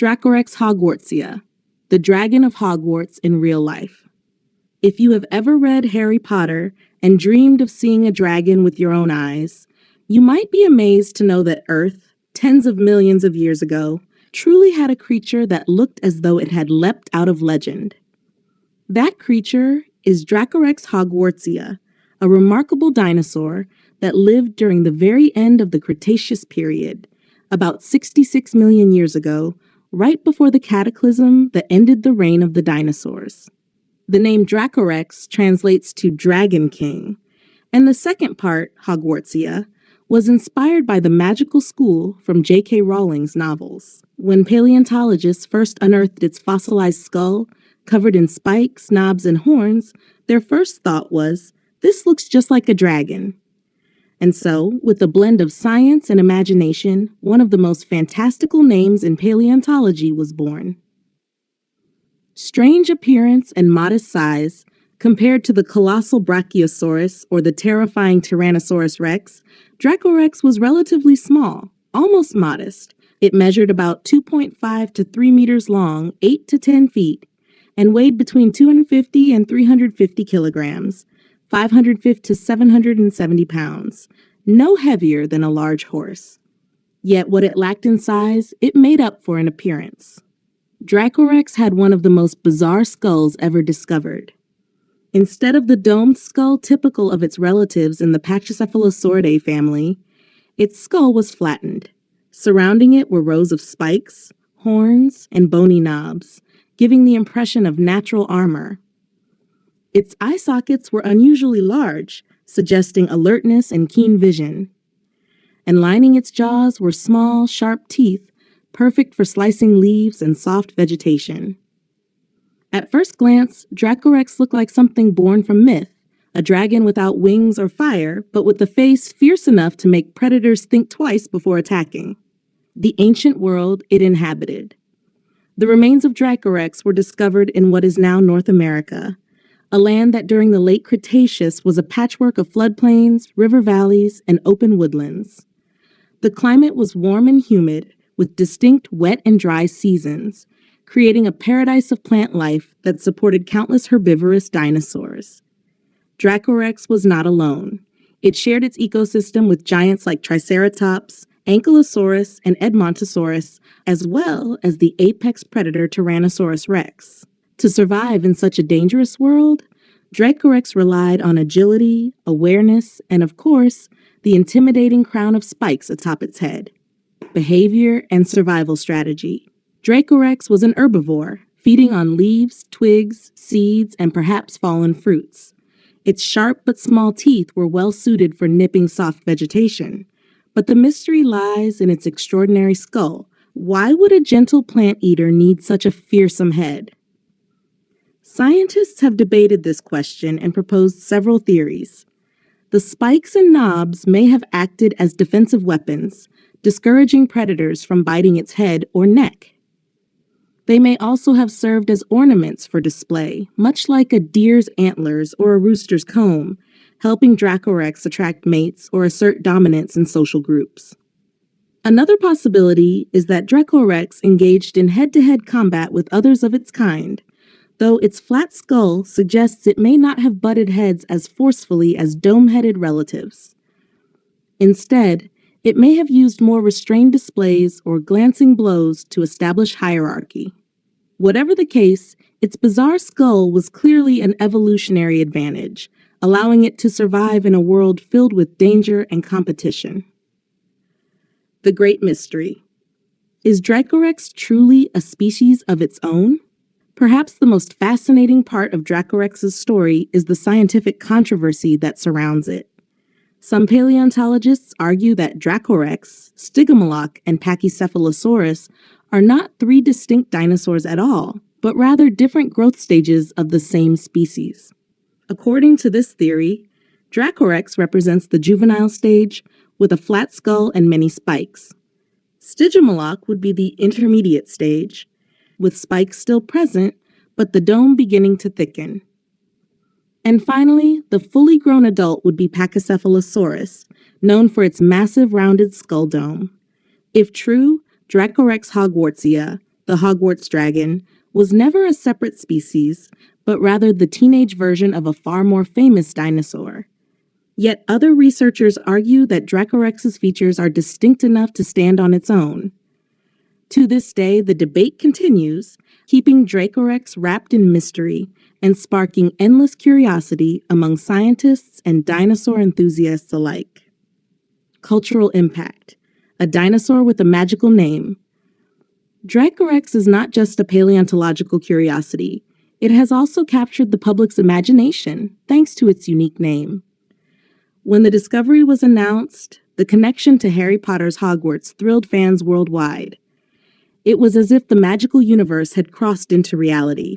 Dracorex hogwartsia, the dragon of Hogwarts in real life. If you have ever read Harry Potter and dreamed of seeing a dragon with your own eyes, you might be amazed to know that Earth, tens of millions of years ago, truly had a creature that looked as though it had leapt out of legend. That creature is Dracorex hogwartsia, a remarkable dinosaur that lived during the very end of the Cretaceous period, about 66 million years ago, right before the cataclysm that ended the reign of the dinosaurs. The name Dracorex translates to Dragon King, and the second part, Hogwartsia, was inspired by the magical school from J.K. Rowling's novels. When paleontologists first unearthed its fossilized skull, covered in spikes, knobs, and horns, their first thought was, "This looks just like a dragon." And so, with a blend of science and imagination, one of the most fantastical names in paleontology was born. Strange appearance and modest size, compared to the colossal Brachiosaurus or the terrifying Tyrannosaurus rex, Dracorex was relatively small, almost modest. It measured about 2.5 to 3 meters long, 8 to 10 feet, and weighed between 250 and 350 kilograms, 550 to 770 pounds, no heavier than a large horse. Yet what it lacked in size, it made up for in appearance. Dracorex had one of the most bizarre skulls ever discovered. Instead of the domed skull typical of its relatives in the Pachycephalosauridae family, its skull was flattened. Surrounding it were rows of spikes, horns, and bony knobs, giving the impression of natural armor. Its eye sockets were unusually large, suggesting alertness and keen vision. And lining its jaws were small, sharp teeth, perfect for slicing leaves and soft vegetation. At first glance, Dracorex looked like something born from myth, a dragon without wings or fire, but with a face fierce enough to make predators think twice before attacking. The ancient world it inhabited. The remains of Dracorex were discovered in what is now North America, a land that during the late Cretaceous was a patchwork of floodplains, river valleys, and open woodlands. The climate was warm and humid, with distinct wet and dry seasons, creating a paradise of plant life that supported countless herbivorous dinosaurs. Dracorex was not alone. It shared its ecosystem with giants like Triceratops, Ankylosaurus, and Edmontosaurus, as well as the apex predator Tyrannosaurus rex. To survive in such a dangerous world, Dracorex relied on agility, awareness, and of course, the intimidating crown of spikes atop its head. Behavior and survival strategy. Dracorex was an herbivore, feeding on leaves, twigs, seeds, and perhaps fallen fruits. Its sharp but small teeth were well suited for nipping soft vegetation. But the mystery lies in its extraordinary skull. Why would a gentle plant eater need such a fearsome head? Scientists have debated this question and proposed several theories. The spikes and knobs may have acted as defensive weapons, discouraging predators from biting its head or neck. They may also have served as ornaments for display, much like a deer's antlers or a rooster's comb, helping Dracorex attract mates or assert dominance in social groups. Another possibility is that Dracorex engaged in head-to-head combat with others of its kind, though its flat skull suggests it may not have butted heads as forcefully as dome-headed relatives. Instead, it may have used more restrained displays or glancing blows to establish hierarchy. Whatever the case, its bizarre skull was clearly an evolutionary advantage, allowing it to survive in a world filled with danger and competition. The Great Mystery. Is Dracorex truly a species of its own? Perhaps the most fascinating part of Dracorex's story is the scientific controversy that surrounds it. Some paleontologists argue that Dracorex, Stygimoloch, and Pachycephalosaurus are not three distinct dinosaurs at all, but rather different growth stages of the same species. According to this theory, Dracorex represents the juvenile stage with a flat skull and many spikes. Stygimoloch would be the intermediate stage, with spikes still present, but the dome beginning to thicken. And finally, the fully grown adult would be Pachycephalosaurus, known for its massive rounded skull dome. If true, Dracorex hogwartsia, the Hogwarts dragon, was never a separate species, but rather the teenage version of a far more famous dinosaur. Yet other researchers argue that Dracorex's features are distinct enough to stand on its own. To this day, the debate continues, keeping Dracorex wrapped in mystery and sparking endless curiosity among scientists and dinosaur enthusiasts alike. Cultural impact: a dinosaur with a magical name. Dracorex is not just a paleontological curiosity. It has also captured the public's imagination thanks to its unique name. When the discovery was announced, the connection to Harry Potter's Hogwarts thrilled fans worldwide. It was as if the magical universe had crossed into reality.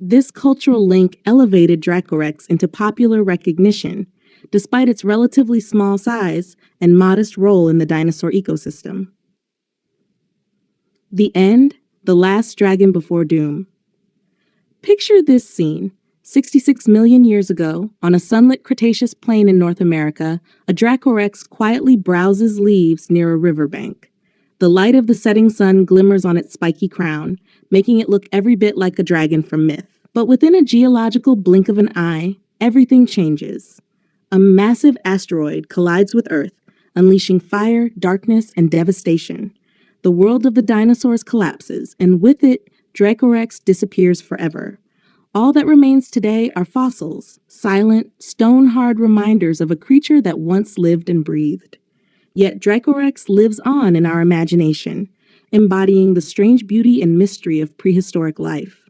This cultural link elevated Dracorex into popular recognition, despite its relatively small size and modest role in the dinosaur ecosystem. The end, the last dragon before doom. Picture this scene. 66 million years ago, on a sunlit Cretaceous plain in North America, a Dracorex quietly browses leaves near a riverbank. The light of the setting sun glimmers on its spiky crown, making it look every bit like a dragon from myth. But within a geological blink of an eye, everything changes. A massive asteroid collides with Earth, unleashing fire, darkness, and devastation. The world of the dinosaurs collapses, and with it, Dracorex disappears forever. All that remains today are fossils, silent, stone-hard reminders of a creature that once lived and breathed. Yet Dracorex lives on in our imagination, embodying the strange beauty and mystery of prehistoric life.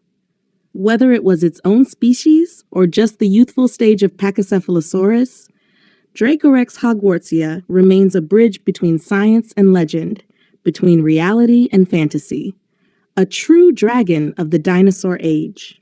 Whether it was its own species or just the youthful stage of Pachycephalosaurus, Dracorex hogwartsia remains a bridge between science and legend, between reality and fantasy, a true dragon of the dinosaur age.